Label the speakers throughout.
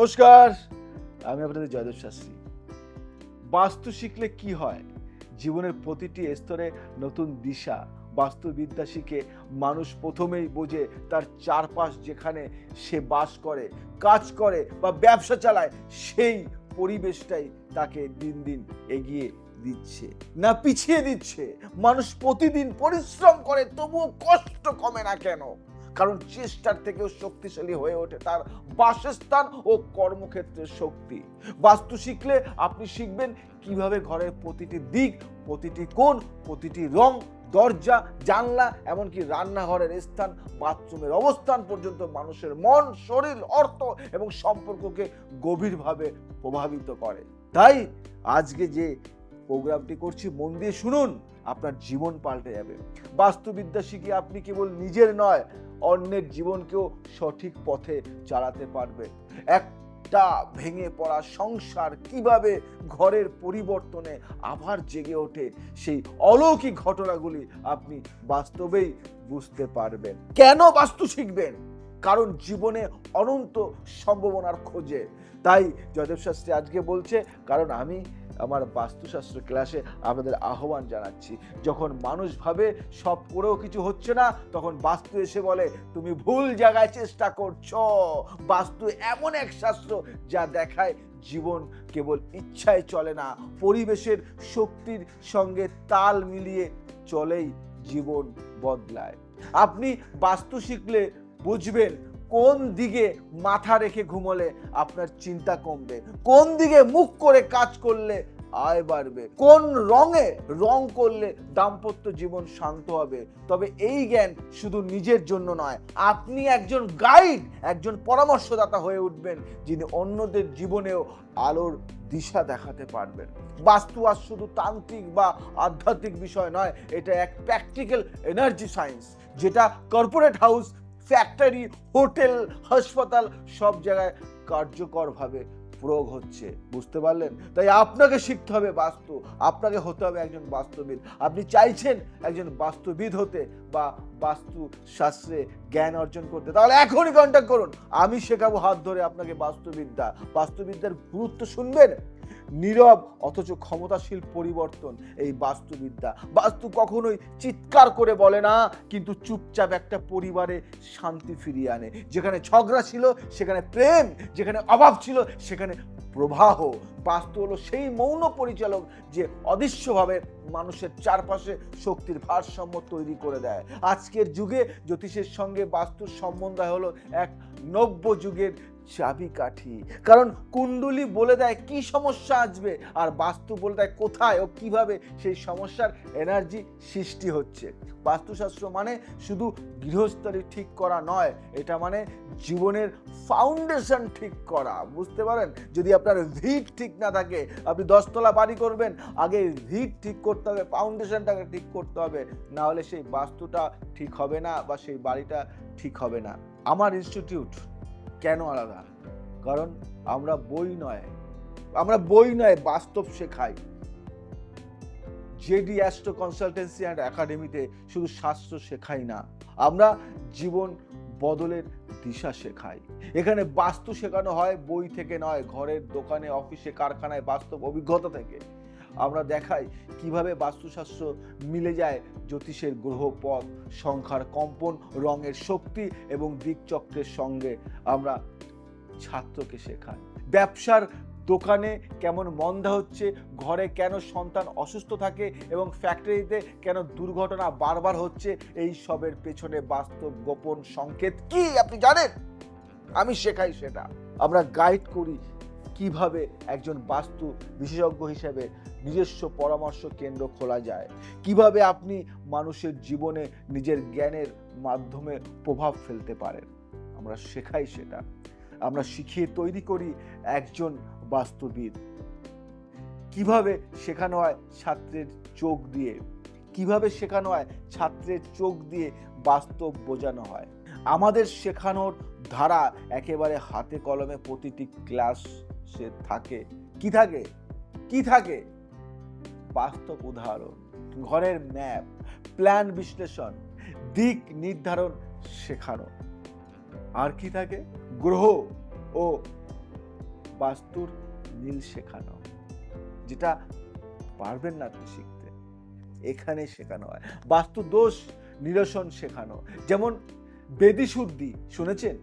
Speaker 1: নমস্কার, আমি আপনাদের জয়দেব শাস্ত্রী। বাস্তু শিখলে কি হয়? জীবনের প্রতিটি স্তরে নতুন দিশা। বাস্তুবিদ্যা শিখে মানুষ প্রথমেই বোঝে তার চারপাশ যেখানে সে বাস করে, কাজ করে বা ব্যবসা চালায়, সেই পরিবেশটাই তাকে দিন দিন এগিয়ে দিচ্ছে না পিছিয়ে দিচ্ছে। মানুষ প্রতিদিন পরিশ্রম করে, তবুও কষ্ট কমে না কেন? কারণ চেষ্টার থেকেও শক্তিশালী হয়ে ওঠে তার বাসস্থান ও কর্মক্ষেত্রের শক্তি। বাস্তু শিখলে আপনি শিখবেন কিভাবে ঘরের প্রতিটি দিক, প্রতিটি কোণ, প্রতিটি রং, দরজা, জানলা, এমনকি রান্নাঘরের স্থান, বাথরুমের অবস্থান পর্যন্ত মানুষের মন, শরীর, অর্থ এবং সম্পর্ককে গভীরভাবে প্রভাবিত করে। তাই আজকে যে প্রোগ্রামটি করছি, মন দিয়ে শুনুন, আপনার জীবন পাল্টে যাবে। বাস্তুবিদ্যা শিখে আপনি কেবল নিজের নয়, অন্যের জীবনকেও সঠিক পথে চালাতে পারবে। একটা ভেঙে পড়া সংসার কিভাবে ঘরের পরিবর্তনে আবার জেগে ওঠে, সেই অলৌকিক ঘটনাগুলি আপনি বাস্তবেই বুঝতে পারবেন। কেন বাস্তু শিখবেন? কারণ জীবনে অনন্ত সম্ভাবনার খোঁজে। তাই জয়দেব শাস্ত্রী আজকে বলছে, কারণ আমি আমার বাস্তুশাস্ত্র ক্লাসে আপনাদের আহ্বান জানাচ্ছি। যখন মানুষ ভাবে সব করেও কিছু হচ্ছে না, তখন বাস্তু এসে বলে তুমি ভুল জায়গায় চেষ্টা করছো। বাস্তু এমন এক শাস্ত্র যা দেখায় জীবন কেবল ইচ্ছায় চলে না, পরিবেশের শক্তির সঙ্গে তাল মিলিয়ে চলেই জীবন বদলায়। আপনি বাস্তু শিখলে বুঝবেন কোন দিকে মাথা রেখে ঘুমোলে আপনার চিন্তা কমবে, কোন দিকে মুখ করে কাজ করলে আয় বাড়বে, কোন রঙে রং করলে দাম্পত্য জীবন শান্ত হবে। তবে এই জ্ঞান শুধু নিজের জন্য নয়, আপনি একজন গাইড, একজন পরামর্শদাতা হয়ে উঠবেন, যিনি অন্যদের জীবনেও আলোর দিশা দেখাতে পারবেন। বাস্তু আজ শুধু তান্ত্রিক বা আধ্যাত্মিক বিষয় নয়, এটা এক প্র্যাকটিক্যাল এনার্জি সায়েন্স, যেটা কর্পোরেট হাউস, ফ্যাক্টরি, হোটেল, হাসপাতাল সব জায়গায় কার্যকরভাবে প্রয়োগ হচ্ছে। বুঝতে পারলেন? তাই আপনাকে শিখতে হবে বাস্তু, আপনাকে হতে হবে একজন বাস্তুবিদ। আপনি চাইছেন একজন বাস্তুবিদ হতে বা বাস্তু শাস্ত্রে জ্ঞান অর্জন করতে, তাহলে এখনই কন্ট্যাক্ট করুন। আমি শেখাবো হাত ধরে আপনাকে বাস্তুবিদ্যা। বাস্তুবিদ্যার গুরুত্ব শুনবেন, নীরব অথচ ক্ষমতাশীল পরিবর্তন এই বাস্তুবিদ্যা। বাস্তু কখনোই চিৎকার করে বলে না, কিন্তু চুপচাপ একটা পরিবারে শান্তি ফিরিয়ে আনে। যেখানে ঝগড়া ছিল সেখানে প্রেম, যেখানে অভাব ছিল সেখানে প্রবাহ। বাস্তু হলো সেই মৌন পরিচালক যে অদৃশ্যভাবে মানুষের চারপাশে শক্তির ভারসাম্য তৈরি করে দেয়। আজকের যুগে জ্যোতিষের সঙ্গে বাস্তুর সম্বন্ধ হলো এক নব্য যুগের চাবিকাঠি। কারণ কুণ্ডলী বলে দেয় কি সমস্যা আসবে, আর বাস্তু বলে দেয় কোথায় ও কিভাবে সেই সমস্যার এনার্জি সৃষ্টি হচ্ছে। বাস্তুশাস্ত্র মানে শুধু গৃহস্থালী ঠিক করা নয়, এটা মানে জীবনের ফাউন্ডেশন ঠিক করা। বুঝতে পারেন? যদি আপনার ভিত ঠিক না থাকে, আপনি 10 তলা বাড়ি করবেন, আগে ভিত ঠিক করতে হবে, ফাউন্ডেশনটাকে ঠিক করতে হবে, না হলে সেই বাস্তুটা ঠিক হবে না বা সেই বাড়িটা ঠিক হবে না। আমার ইনস্টিটিউট কেন আলাদা? কারণ আমরা বই নয় বাস্তব শেখাই। জেডি অ্যাস্ট্রো কনসালটেন্সি অ্যান্ড একাডেমিতে শুধু শাস্ত্র শেখাই না, আমরা জীবন বদলের দিশা শেখাই। এখানে বাস্তু শেখানো হয় বই থেকে নয়, ঘরের দোকানে, অফিসে, কারখানায়, বাস্তব অভিজ্ঞতা থেকে। আমরা দেখাই কিভাবে বাস্তুশাস্ত্র মিলে যায় জ্যোতিষের গ্রহপথ, সংখ্যার কম্পন, রঙের শক্তি এবং দিকচক্রের সঙ্গে। আমরা ছাত্রকে শেখাই ব্যবসার দোকানে কেমন মন্দা হচ্ছে, ঘরে কেন সন্তান অসুস্থ থাকে এবং ফ্যাক্টরিতে কেন দুর্ঘটনা বারবার হচ্ছে। এই সবের পেছনে বাস্তব গোপন সংকেত কি আপনি জানেন? আমি শেখাই সেটা। আমরা গাইড করি কিভাবে একজন বাস্তু বিশেষজ্ঞ হিসেবে নিজস্ব পরামর্শ কেন্দ্র খোলা যায়, কিভাবে আপনি মানুষের জীবনে নিজের জ্ঞানের মাধ্যমে প্রভাব ফেলতে পারেন। আমরা শেখাই সেটা। আমরা শিখিয়ে তৈরি করি একজন বাস্তুবিদ। কিভাবে শেখানো হয়? ছাত্রের চোখ দিয়ে। কিভাবে শেখানো হয়? ছাত্রের চোখ দিয়ে বাস্তব বোঝানো হয়। আমাদের শেখানোর ধারা একেবারে হাতে কলমে প্রতিটি ক্লাস সে থাকে। কি থাকে? বাস্তব উদাহরণ, ঘরের ম্যাপ, প্ল্যান বিশ্লেষণ, দিক নির্ধারণ শেখানো। আর কি থাকে? গ্রহ ও বাস্তুর নীল শেখানো, যেটা পারবেন না আপনি শিখতে, এখানে শেখানো হয়। বাস্তু দোষ নিরসন শেখানো, যেমন বেদিশুদ্ধি শুনেছেন,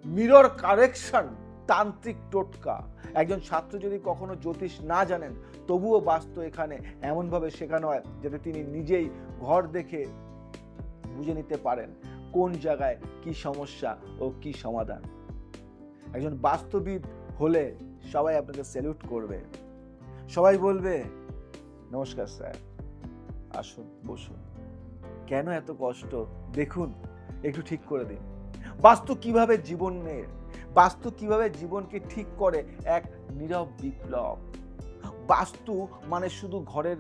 Speaker 1: মিরর কারেকশন, তান্ত্রিক টোটকা। একজন ছাত্র যদি কখনো জ্যোতিষ না জানেন, তবুও বাস্তু এখানে এমনভাবে শেখানো হয় যাতে তিনি নিজেই ঘর দেখে বুঝে নিতে পারেন কোন জায়গায় কি সমস্যা ও কি সমাধান। একজন বাস্তুবিদ হলে সবাই আপনাকে স্যালুট করবে, সবাই বলবে নমস্কার স্যার, আসুন বসুন, কেন এত কষ্ট, দেখুন একটু ঠিক করে দিন। বাস্তু কিভাবে জীবনের, বাস্তু কিভাবে জীবনকে ঠিক করে, এক নীরব বিপ্লব। বাস্তু মানে শুধু ঘরের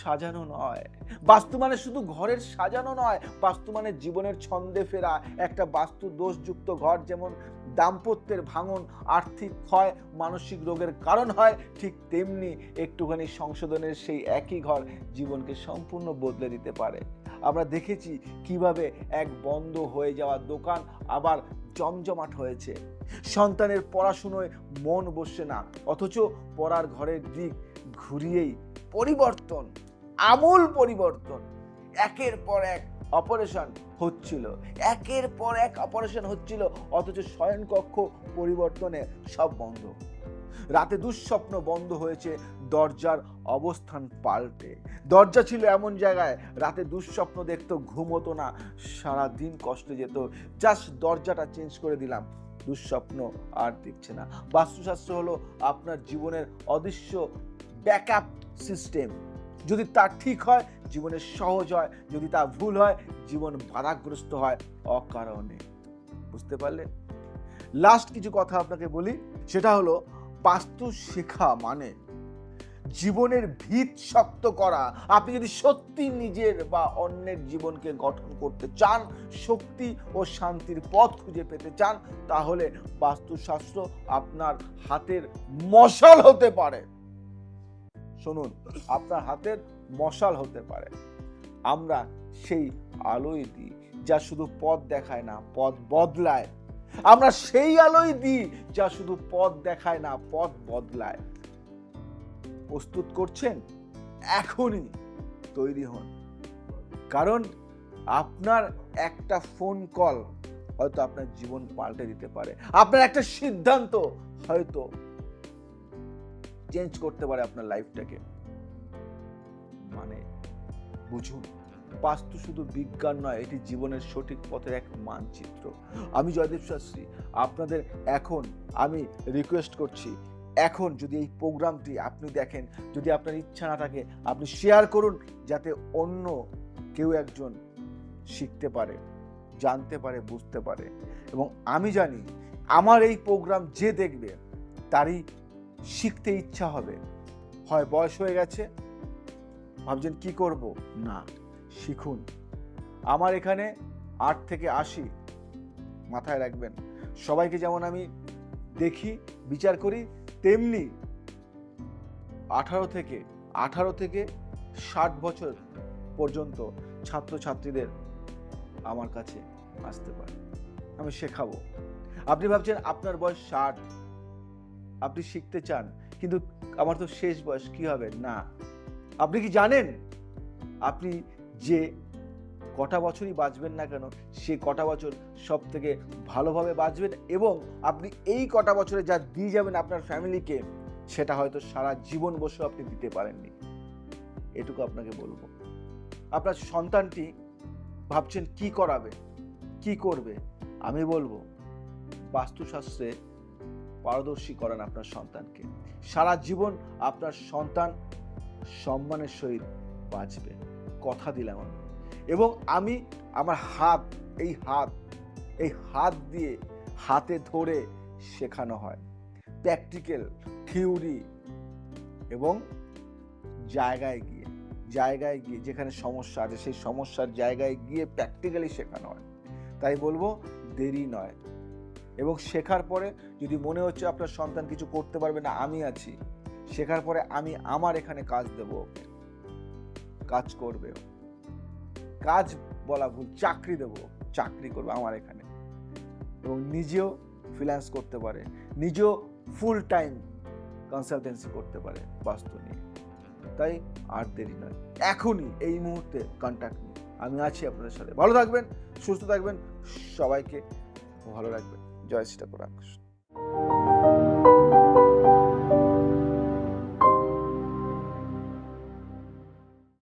Speaker 1: সাজানো নয়, বাস্তু মানে শুধু ঘরের সাজানো নয়, বাস্তু মানে জীবনের ছন্দে ফেরা। একটা বাস্তু দোষযুক্ত ঘর যেমন দাম্পত্যের ভাঙন, আর্থিক ক্ষয়, মানসিক রোগের কারণ হয়, ঠিক তেমনি একটুখানি সংশোধনের সেই একই ঘর জীবনকে সম্পূর্ণ বদলে দিতে পারে। আমরা দেখেছি কিভাবে এক বন্ধ হয়ে যাওয়া দোকান আবার জমজমাট হয়েছে। সন্তানের পড়াশুনোয় মন বসছে না, অথচ পড়ার ঘরের দিক ঘুরিয়েই পরিবর্তন, আমূল পরিবর্তন। একের পর এক অপারেশন হচ্ছিল, একের পর এক অপারেশন হচ্ছিল, অথচ শয়নকক্ষ পরিবর্তনে সব বন্ধ। রাতে দুঃস্বপ্ন বন্ধ হয়েছে দরজার অবস্থান পাল্টে। দরজা ছিল এমন জায়গায় রাতে দুঃস্বপ্ন দেখতো, ঘুমোতো না, সারাদিন কষ্টে যেত। জাস্ট দরজাটা চেঞ্জ করে দিলাম, দুঃস্বপ্ন আর দেখছে না। বাস্তুশাস্ত্র হলো আপনার জীবনের অদৃশ্য ব্যাকআপ সিস্টেম। যদি তা ঠিক হয় জীবনে সহজ হয়, যদি তা ভুল হয় জীবন বাধাগ্রস্ত হয় অকারণে। বুঝতে পারলেন? লাস্ট কিছু কথা আপনাকে বলি, সেটা হলো বাস্তু শেখা মানে জীবনের ভিত শক্ত করা। আপনি যদি সত্যি নিজের বা অন্যের জীবনকে গঠন করতে চান, শক্তি ও শান্তির পথ খুঁজে পেতে চান, তাহলে বাস্তুশাস্ত্র আপনার হাতের মশাল হতে পারে। শুনুন, আপনার হাতের মশাল হতে পারে। আমরা সেই আলোয় দিই যা শুধু পথ দেখায় না, পথ বদলায়। আমরা সেই আলোয় দিই যা শুধু পথ দেখায় না, পথ বদলায়। প্রস্তুত করছেন? এখনই তৈরি হন, কারণ আপনার একটা ফোন কল হয়তো আপনার জীবন পাল্টে দিতে পারে। আপনার একটা সিদ্ধান্ত হয়তো চেঞ্জ করতে পারে আপনার লাইফটাকে। মানে বুঝুন, বাস্তু শুধু বিজ্ঞান নয়, এটি জীবনের সঠিক পথের এক মানচিত্র। আমি জয়দেব শাস্ত্রী আপনাদের এখন আমি রিকোয়েস্ট করছি, এখন যদি এই প্রোগ্রামটি আপনি দেখেন, যদি আপনার ইচ্ছা না থাকে, আপনি শেয়ার করুন, যাতে অন্য কেউ একজন শিখতে পারে, জানতে পারে, বুঝতে পারে। এবং আমি জানি আমার এই প্রোগ্রাম যে দেখবে তারই শিখতে ইচ্ছা হবে। হয় বয়স হয়ে গেছে, ভাবছেন কি করব, না, শিখুন। আমার এখানে 8 থেকে 80, মাথায় রাখবেন, সবাইকে যেমন আমি দেখি, বিচার করি, তেমনি 18 থেকে 60 বছর পর্যন্ত ছাত্রছাত্রীদের আমার কাছে আসতে পারে, আমি শেখাবো। আপনি ভাবছেন আপনার বয়স 60, আপনি শিখতে চান, কিন্তু আমার তো শেষ বয়স, কি হবে? না, আপনি কি জানেন আপনি যে কটা বছরই বাঁচবেন না কেন, সে কটা বছর সব থেকে ভালোভাবে বাঁচবেন, এবং আপনি এই কটা বছরে যা দিয়ে যাবেন আপনার ফ্যামিলিকে, সেটা হয়তো সারা জীবন বসে আপনি দিতে পারেননি। এটুকু আপনাকে বলবো। আপনার সন্তানটি ভাবছেন কি করাবে, কি করবে, আমি বলবো বাস্তুশাস্ত্রে পারদর্শী করান আপনার সন্তানকে। সারা জীবন আপনার সন্তান সম্মানের সহিত বাঁচবে, কথা দিলাম আমি। এবং আমি আমার হাত, এই হাত দিয়ে হাতে ধরে শেখানো হয়, প্র্যাকটিক্যাল, থিওরি, এবং জায়গায় গিয়ে যেখানে সমস্যা আছে সেই সমস্যার জায়গায় গিয়ে প্র্যাকটিক্যালি শেখানো হয়। তাই বলবো দেরি নয়। এবং শেখার পরে যদি মনে হচ্ছে আপনার সন্তান কিছু করতে পারবে না, আমি আছি। শেখার পরে আমি আমার এখানে কাজ দেব, কাজ করবে, কাজ বলা ভুল, চাকরি দেব, চাকরি করবে আমার এখানে, এবং নিজেও ফ্রিল্যান্স করতে পারে, নিজেও ফুল টাইম কনসালটেন্সি করতে পারে বাস্তু নিয়ে। তাই আর দেরি নয়, এখনই এই মুহূর্তে কন্ট্যাক্ট নিন। আমি আছি আপনাদের সাথে। ভালো থাকবেন, সুস্থ থাকবেন, সবাইকে ভালো রাখবেন। জয় শ্রী ঠাকুর রামকৃষ্ণ।